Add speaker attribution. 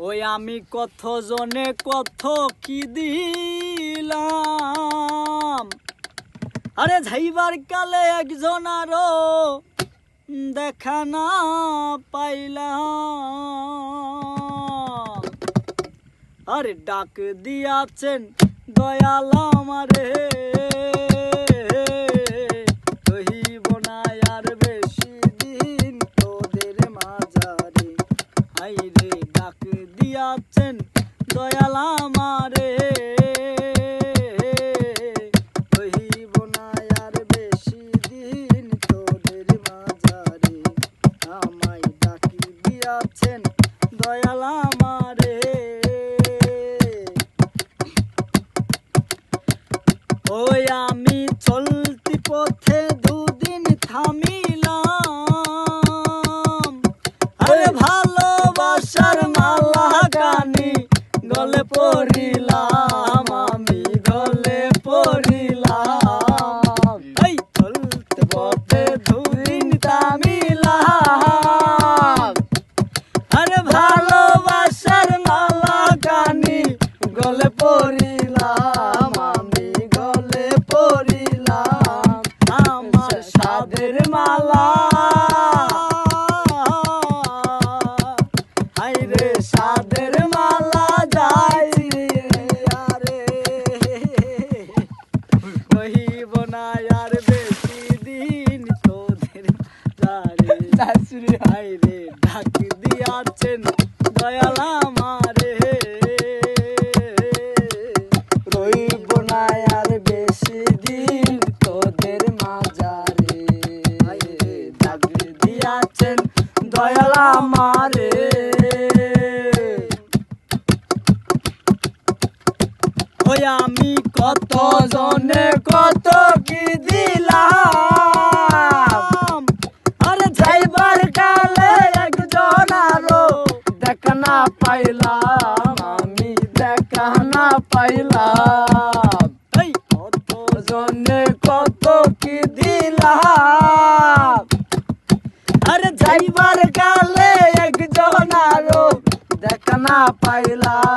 Speaker 1: ওই আমি কত জনে কত কি দিলাম, আরে যাইবার কালে একজন আরো দেখা না পাইলাম। আরে ডাক দিয়াছেন দয়াল আমারে, রহিব না আর বেশি দিন তোদের মাঝারে। আইরে ডাক দিয়াছেন দয়াল আমারে, রহিব না আর বেশি দিন তোদের মাঝারে। আমায় ডাক দিয়াছেন দয়াল আমারে। ওই আমি চলতি পথে দুদিন থামিলাম, আরে ভালোবাসার মালা কানি গলে পড়িলাম, আমি গলে পড়িলাম। এই চলতি পথে দুদিন থামিলাম, আরে ভালোবাসার মালা কানি গলে পড়িলাম, আমি গলে পড়িলাম। আমার সাদের মালা, হাইরে সাদের মালা যাই আরে, রহিব না আর বেশি দিন তোদের যারে। হাইরে ডাক দিয়াছেন দয়াল আমারে, রহিব না আর বেশি দিন তোদের মাঝারে। হাইরে ডাক দিয়াছেন দয়াল আমারে। ওই আমি কত জনে কত কি দিলাম, আরে যাইবার কালে একজন আরো দেখা না পাইলাম, আমি দেখা না পাইলাম। এই কত জনে কত কি দিলাম, আরে যাইবার কালে একজন আরো দেখা না পাইলাম।